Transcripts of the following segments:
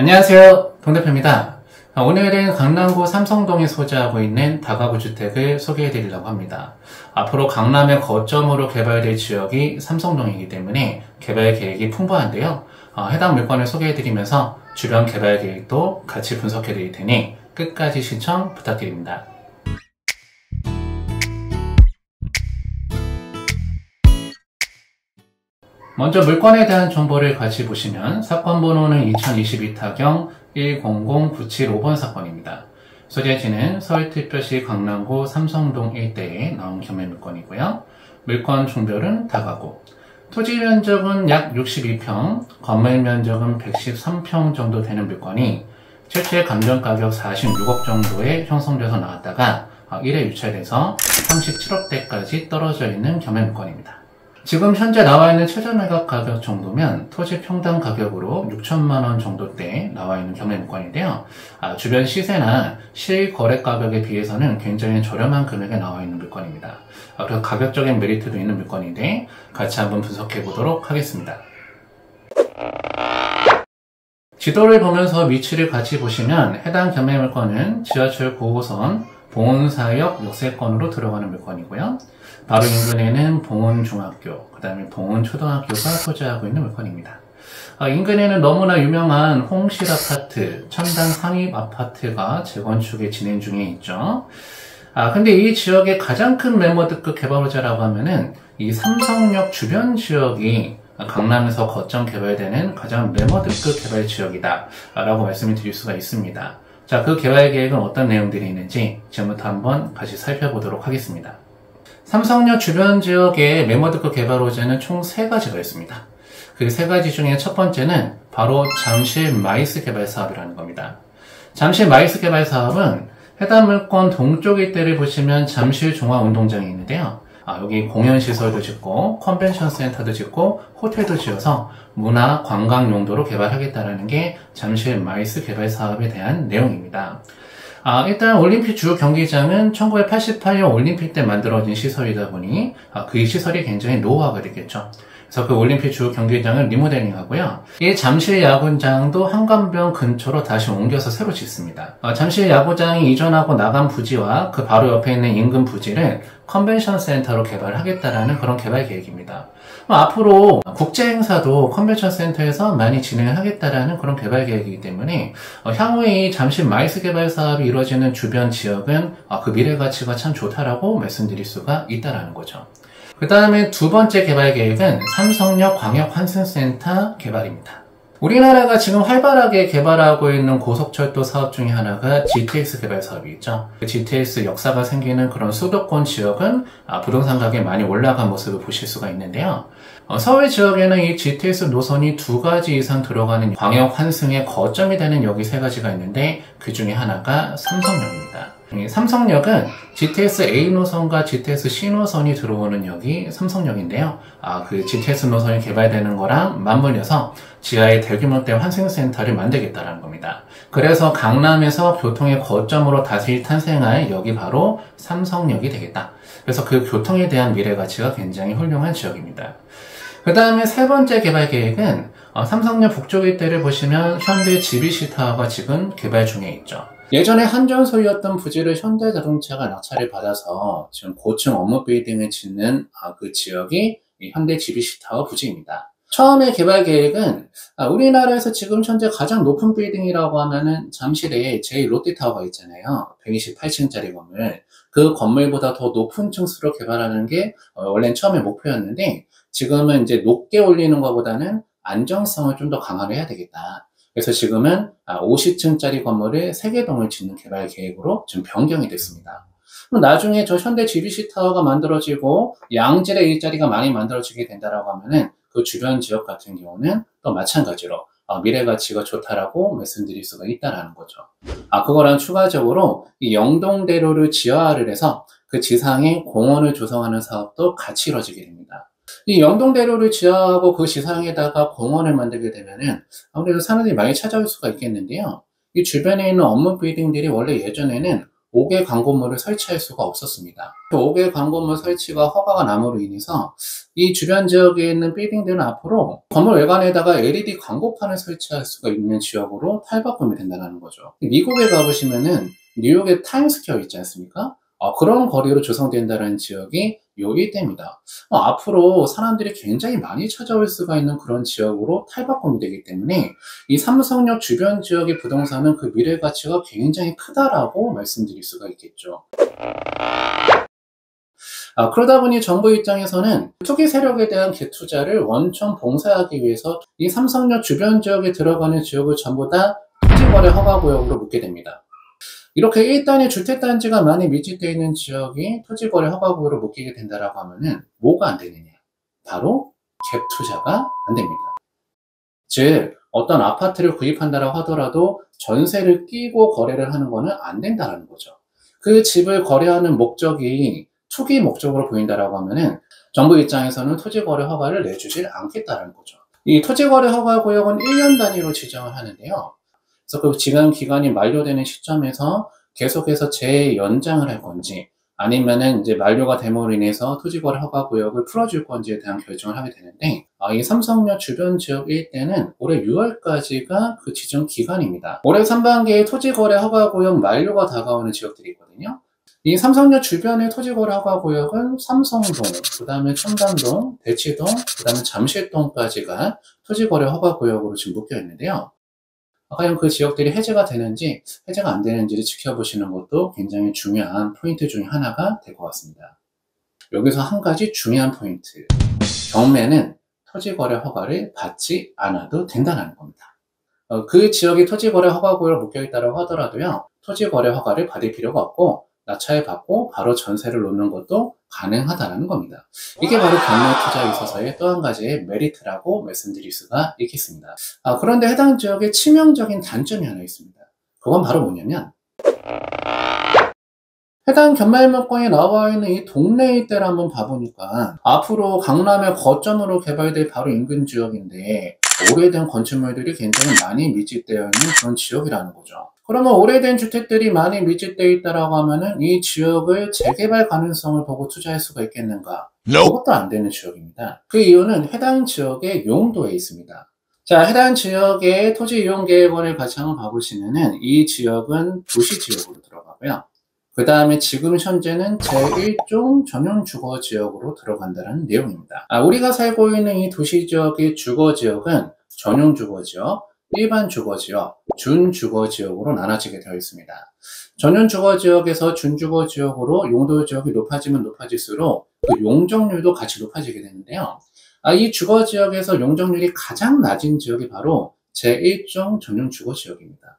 안녕하세요, 동대표입니다. 오늘은 강남구 삼성동에 소재하고 있는 다가구 주택을 소개해 드리려고 합니다. 앞으로 강남의 거점으로 개발될 지역이 삼성동이기 때문에 개발 계획이 풍부한데요. 해당 물건을 소개해 드리면서 주변 개발 계획도 같이 분석해 드릴 테니 끝까지 시청 부탁드립니다. 먼저 물건에 대한 정보를 같이 보시면 사건 번호는 2022타경 100975번 사건입니다. 소재지는 서울특별시 강남구 삼성동 일대에 나온 경매 물건이고요. 물건 종별은 다가구. 토지 면적은 약 62평, 건물 면적은 113평 정도 되는 물건이 실제 감정가격 46억 정도에 형성돼서 나왔다가 1회 유찰돼서 37억대까지 떨어져 있는 경매 물건입니다. 지금 현재 나와 있는 최저 매각 가격 정도면 토지 평당 가격으로 6천만원 정도대 나와 있는 경매 물건인데요. 주변 시세나 실거래 가격에 비해서는 굉장히 저렴한 금액에 나와 있는 물건입니다. 그래서 가격적인 메리트도 있는 물건인데 같이 한번 분석해 보도록 하겠습니다. 지도를 보면서 위치를 같이 보시면 해당 경매 물건은 지하철 9호선 봉은사역 역세권으로 들어가는 물건이고요. 바로 인근에는 봉은중학교, 그 다음에 봉은초등학교가 소재하고 있는 물건입니다. 인근에는 너무나 유명한 홍실아파트, 첨단 상입아파트가 재건축에 진행 중에 있죠. 근데 이 지역의 가장 큰 매모드급 개발호재라고 하면은 이 삼성역 주변 지역이 강남에서 거점 개발되는 가장 매모드급 개발 지역이다 라고 말씀을 드릴 수가 있습니다. 자, 그 개발 계획은 어떤 내용들이 있는지 지금부터 한번 같이 살펴보도록 하겠습니다. 삼성역 주변 지역의 매모드급 개발 호재는 총 3가지가 있습니다. 그 3가지 중에 첫 번째는 바로 잠실 마이스 개발 사업이라는 겁니다. 잠실 마이스 개발 사업은 해당 물건 동쪽 일대를 보시면 잠실 종합운동장이 있는데요. 여기 공연시설도 짓고 컨벤션 센터도 짓고 호텔도 지어서 문화 관광 용도로 개발하겠다는 게 잠실 마이스 개발 사업에 대한 내용입니다. 일단 올림픽 주 경기장은 1988년 올림픽 때 만들어진 시설이다 보니 그 시설이 굉장히 노후화가 됐겠죠. 그래서 그 올림픽 주 경기장을 리모델링 하고요. 이 잠실 야구장도 한강변 근처로 다시 옮겨서 새로 짓습니다. 잠실 야구장이 이전하고 나간 부지와 그 바로 옆에 있는 인근 부지를 컨벤션 센터로 개발하겠다라는 그런 개발 계획입니다. 앞으로 국제 행사도 컨벤션 센터에서 많이 진행을 하겠다라는 그런 개발 계획이기 때문에 향후에 이 잠실 마이스 개발 사업이 이루어지는 주변 지역은 그 미래 가치가 참 좋다라고 말씀드릴 수가 있다라는 거죠. 그 다음에 두 번째 개발 계획은 삼성역 광역환승센터 개발입니다. 우리나라가 지금 활발하게 개발하고 있는 고속철도 사업 중에 하나가 GTX 개발 사업이 있죠. GTX 역사가 생기는 그런 수도권 지역은 부동산 가격이 많이 올라간 모습을 보실 수가 있는데요. 서울 지역에는 이 GTX 노선이 2가지 이상 들어가는 광역 환승의 거점이 되는 역이 3가지가 있는데 그 중에 하나가 삼성역입니다. 삼성역은 GTX A 노선과 GTX C 노선이 들어오는 역이 삼성역인데요. 그 GTX 노선이 개발되는 거랑 맞물려서 지하에 대규모대 환승센터를 만들겠다는 겁니다. 그래서 강남에서 교통의 거점으로 다시 탄생할 역이 바로 삼성역이 되겠다. 그래서 그 교통에 대한 미래 가치가 굉장히 훌륭한 지역입니다. 그 다음에 세 번째 개발 계획은 삼성역 북쪽 일대를 보시면 현대 GBC타워가 지금 개발 중에 있죠. 예전에 한전 소유였던 부지를 현대자동차가 낙찰을 받아서 지금 고층 업무 빌딩을 짓는 그 지역이 현대 GBC타워 부지입니다. 처음에 개발 계획은 우리나라에서 지금 현재 가장 높은 빌딩이라고 하면은 잠실에 제1롯데타워가 있잖아요. 128층짜리 건물. 그 건물보다 더 높은 층수로 개발하는 게 원래는 처음에 목표였는데 지금은 이제 높게 올리는 것보다는 안정성을 좀 더 강화를 해야 되겠다. 그래서 지금은 50층짜리 건물을 3개동을 짓는 개발 계획으로 지금 변경이 됐습니다. 나중에 저 현대 GBC타워가 만들어지고 양질의 일자리가 많이 만들어지게 된다라고 하면은 그 주변 지역 같은 경우는 또 마찬가지로 미래 가치가 좋다라고 말씀드릴 수가 있다라는 거죠. 그거랑 추가적으로 이 영동대로를 지하화를 해서 그 지상에 공원을 조성하는 사업도 같이 이루어지게 됩니다. 이 영동대로를 지하하고 그 지상에다가 공원을 만들게 되면은 아무래도 사람들이 많이 찾아올 수가 있겠는데요. 이 주변에 있는 업무 빌딩들이 원래 예전에는 5개 광고물을 설치할 수가 없었습니다. 5개 광고물 설치가 허가가 남으로 인해서 이 주변 지역에 있는 빌딩들은 앞으로 건물 외관에다가 LED 광고판을 설치할 수가 있는 지역으로 탈바꿈이 된다는 거죠. 미국에 가보시면은 뉴욕의 타임스퀘어 있지 않습니까? 그런 거리로 조성된다는 지역이 요 일대입니다. 앞으로 사람들이 굉장히 많이 찾아올 수가 있는 그런 지역으로 탈바꿈이 되기 때문에 이 삼성역 주변 지역의 부동산은 그 미래 가치가 굉장히 크다라고 말씀드릴 수가 있겠죠. 그러다 보니 정부 입장에서는 투기 세력에 대한 개투자를 원천 봉쇄하기 위해서 이 삼성역 주변 지역에 들어가는 지역을 전부 다 토지거래 허가구역으로 묶게 됩니다. 이렇게 1단위 주택단지가 많이 밀집되어 있는 지역이 토지거래 허가구역으로 묶이게 된다라고 하면은 뭐가 안 되느냐? 바로 갭 투자가 안 됩니다. 즉 어떤 아파트를 구입한다라고 하더라도 전세를 끼고 거래를 하는 거는 안 된다라는 거죠. 그 집을 거래하는 목적이 투기 목적으로 보인다라고 하면은 정부 입장에서는 토지거래 허가를 내주질 않겠다라는 거죠. 이 토지거래 허가구역은 1년 단위로 지정을 하는데요. 그래서 그 지정 기간이 만료되는 시점에서 계속해서 재연장을 할 건지 아니면은 이제 만료가 됨으로 인해서 토지거래 허가구역을 풀어줄 건지에 대한 결정을 하게 되는데 이 삼성역 주변 지역 일대는 올해 6월까지가 그 지정 기간입니다. 올해 상반기에 토지거래 허가구역 만료가 다가오는 지역들이 있거든요. 이 삼성역 주변의 토지거래 허가구역은 삼성동, 그 다음에 청담동, 대치동, 그 다음에 잠실동까지가 토지거래 허가구역으로 지금 묶여 있는데요. 과연 그 지역들이 해제가 되는지 해제가 안 되는지를 지켜보시는 것도 굉장히 중요한 포인트 중에 하나가 될 것 같습니다. 여기서 한 가지 중요한 포인트, 경매는 토지거래 허가를 받지 않아도 된다는 겁니다. 그 지역이 토지거래 허가구역으로 묶여있다고 하더라도요, 토지거래 허가를 받을 필요가 없고 낙찰 받고 바로 전세를 놓는 것도 가능하다는 겁니다. 이게 바로 경매 투자에 있어서의 또 한 가지의 메리트라고 말씀드릴 수가 있겠습니다. 그런데 해당 지역에 치명적인 단점이 하나 있습니다. 그건 바로 뭐냐면 해당 견매물건에 나와 있는 이 동네 일대를 한번 봐보니까 앞으로 강남의 거점으로 개발될 바로 인근 지역인데 오래된 건축물들이 굉장히 많이 밀집되어 있는 그런 지역이라는 거죠. 그러면 오래된 주택들이 많이 밀집되어 있다라고 하면은 이 지역을 재개발 가능성을 보고 투자할 수가 있겠는가? 그것도 안 되는 지역입니다. 그 이유는 해당 지역의 용도에 있습니다. 자, 해당 지역의 토지 이용 계획원을 같이 한번 봐보시면은 이 지역은 도시 지역으로 들어가고요. 그 다음에 지금 현재는 제1종 전용 주거 지역으로 들어간다는 내용입니다. 우리가 살고 있는 이 도시 지역의 주거 지역은 전용 주거 지역, 일반 주거 지역, 준 주거 지역으로 나눠지게 되어 있습니다. 전용 주거 지역에서 준 주거 지역으로 용도 지역이 높아지면 높아질수록 그 용적률도 같이 높아지게 되는데요. 이 주거 지역에서 용적률이 가장 낮은 지역이 바로 제1종 전용 주거 지역입니다.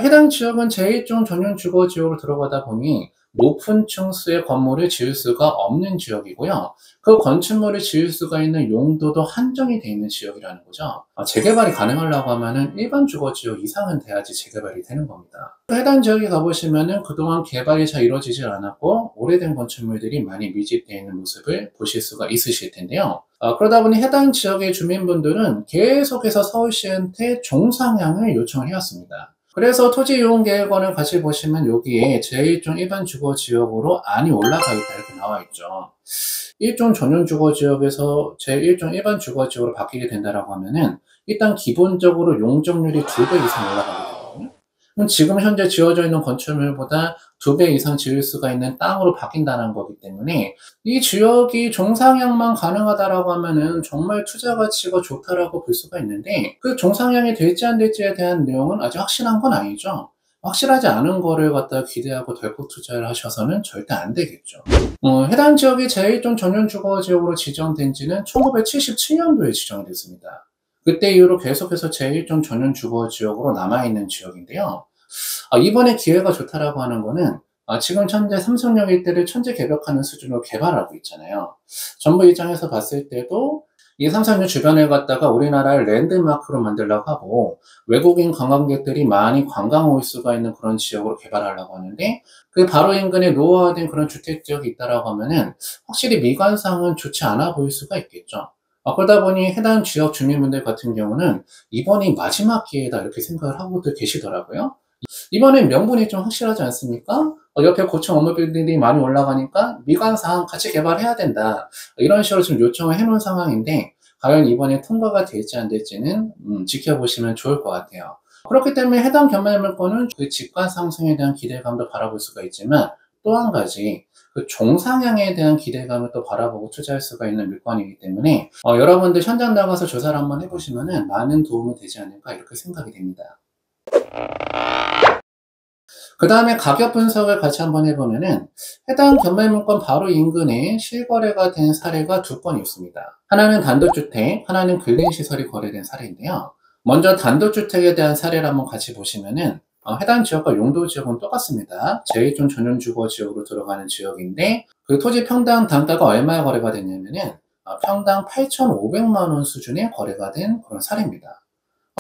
해당 지역은 제1종 전용 주거 지역으로 들어가다 보니 높은 층수의 건물을 지을 수가 없는 지역이고요. 그 건축물을 지을 수가 있는 용도도 한정이 되어 있는 지역이라는 거죠. 재개발이 가능하려고 하면은 일반 주거 지역 이상은 돼야지 재개발이 되는 겁니다. 해당 지역에 가보시면은 그동안 개발이 잘 이루어지질 않았고 오래된 건축물들이 많이 밀집되어 있는 모습을 보실 수가 있으실 텐데요. 그러다 보니 해당 지역의 주민분들은 계속해서 서울시한테 종상향을 요청을 해왔습니다. 그래서 토지이용계획원을 같이 보시면 여기에 제1종 일반 주거지역으로 안이 올라가 있다 이렇게 나와 있죠. 1종 전용 주거지역에서 제1종 일반 주거지역으로 바뀌게 된다라고 하면은 일단 기본적으로 용적률이 2배 이상 올라가게 되거든요. 그럼 지금 현재 지어져 있는 건축물보다 2배 이상 지을 수가 있는 땅으로 바뀐다는 거기 때문에 이 지역이 종상향만 가능하다라고 하면은 정말 투자 가치가 좋다라고 볼 수가 있는데 그 종상향이 될지 안 될지에 대한 내용은 아직 확실한 건 아니죠. 확실하지 않은 거를 갖다 기대하고 덜컥 투자를 하셔서는 절대 안 되겠죠. 해당 지역이 제1종 전용 주거 지역으로 지정된 지는 1977년도에 지정이 됐습니다. 그때 이후로 계속해서 제1종 전용 주거 지역으로 남아있는 지역인데요. 이번에 기회가 좋다라고 하는 거는 지금 현재 삼성역 일대를 천재 개벽하는 수준으로 개발하고 있잖아요. 정부 입장에서 봤을 때도 이 삼성역 주변을 갖다가 우리나라를 랜드마크로 만들려고 하고 외국인 관광객들이 많이 관광 올 수가 있는 그런 지역으로 개발하려고 하는데 그 바로 인근에 노후화된 그런 주택 지역이 있다라고 하면은 확실히 미관상은 좋지 않아 보일 수가 있겠죠. 그러다 보니 해당 지역 주민분들 같은 경우는 이번이 마지막 기회다 이렇게 생각을 하고도 계시더라고요. 이번엔 명분이 좀 확실하지 않습니까? 옆에 고층 업무비들이 많이 올라가니까 미관사항 같이 개발해야 된다. 이런 식으로 지금 요청을 해놓은 상황인데 과연 이번에 통과가 될지 안 될지는 지켜보시면 좋을 것 같아요. 그렇기 때문에 해당 경매물건은 그 집가 상승에 대한 기대감도 바라볼 수가 있지만 또 한 가지 그 종상향에 대한 기대감을 또 바라보고 투자할 수가 있는 물건이기 때문에 여러분들 현장 나가서 조사를 한번 해보시면 많은 도움이 되지 않을까 이렇게 생각이 됩니다. 그 다음에 가격 분석을 같이 한번 해보면은 해당 경매물건 바로 인근에 실거래가 된 사례가 두 건이 있습니다. 하나는 단독주택, 하나는 근린시설이 거래된 사례인데요. 먼저 단독주택에 대한 사례를 한번 같이 보시면은 해당 지역과 용도 지역은 똑같습니다. 제1종 전용주거 지역으로 들어가는 지역인데 그 토지 평당 단가가 얼마에 거래가 됐냐면은 평당 8,500만 원 수준의 거래가 된 그런 사례입니다.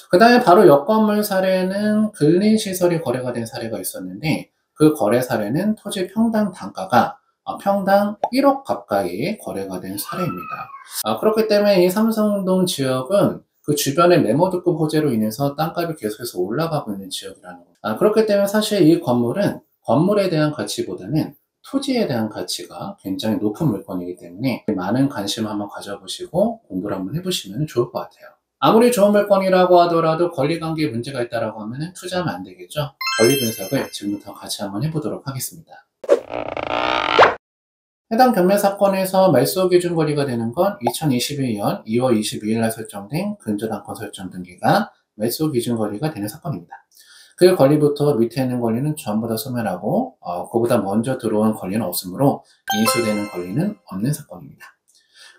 그 다음에 바로 옆 건물 사례는 근린시설이 거래가 된 사례가 있었는데 그 거래 사례는 토지 평당 단가가 평당 1억 가까이 거래가 된 사례입니다. 그렇기 때문에 이 삼성동 지역은 그 주변의 매모특급 호재로 인해서 땅값이 계속해서 올라가고 있는 지역이라는 겁니다. 그렇기 때문에 사실 이 건물은 건물에 대한 가치보다는 토지에 대한 가치가 굉장히 높은 물건이기 때문에 많은 관심 한번 가져보시고 공부를 한번 해보시면 좋을 것 같아요. 아무리 좋은 물건이라고 하더라도 권리관계에 문제가 있다고 하면 투자하면 안 되겠죠? 권리 분석을 지금부터 같이 한번 해보도록 하겠습니다. 해당 경매 사건에서 말소 기준 권리가 되는 건 2021년 2월 22일 날 설정된 근저당권 설정 등기가 말소 기준 권리가 되는 사건입니다. 그 권리부터 밑에 있는 권리는 전부 다 소멸하고 그보다 먼저 들어온 권리는 없으므로 인수되는 권리는 없는 사건입니다.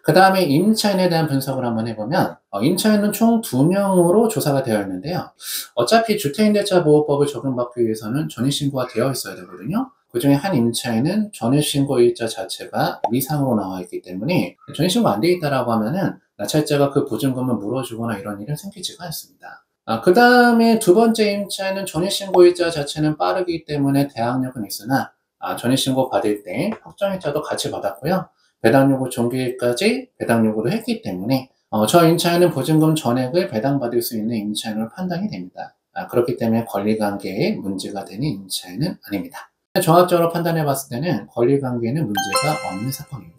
그 다음에 임차인에 대한 분석을 한번 해보면 임차인은 총 2명으로 조사가 되어 있는데요. 어차피 주택임대차보호법을 적용받기 위해서는 전입신고가 되어 있어야 되거든요. 그 중에 한 임차인은 전입신고일자 자체가 미상으로 나와 있기 때문에 전입신고 안 돼 있다라고 하면은 낙찰자가 그 보증금을 물어주거나 이런 일은 생기지가 않습니다. 그 다음에 두 번째 임차인은 전입신고일자 자체는 빠르기 때문에 대항력은 있으나 전입신고 받을 때 확정일자도 같이 받았고요. 배당요구 종기일까지 배당요구를 했기 때문에 저 임차인은 보증금 전액을 배당받을 수 있는 임차인으로 판단이 됩니다. 그렇기 때문에 권리관계에 문제가 되는 임차인은 아닙니다. 종합적으로 판단해 봤을 때는 권리관계에는 문제가 없는 사건입니다.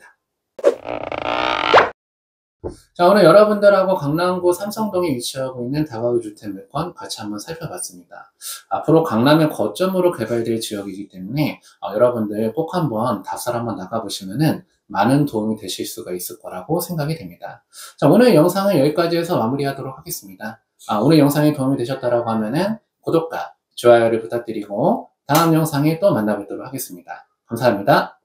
자, 오늘 여러분들하고 강남구 삼성동에 위치하고 있는 다가구 주택물건 같이 한번 살펴봤습니다. 앞으로 강남의 거점으로 개발될 지역이기 때문에 여러분들 꼭 한번 답사를 한번 나가보시면은 많은 도움이 되실 수가 있을 거라고 생각이 됩니다. 자, 오늘 영상은 여기까지 해서 마무리하도록 하겠습니다. 오늘 영상이 도움이 되셨다고 하면은 구독과 좋아요를 부탁드리고 다음 영상에 또 만나보도록 하겠습니다. 감사합니다.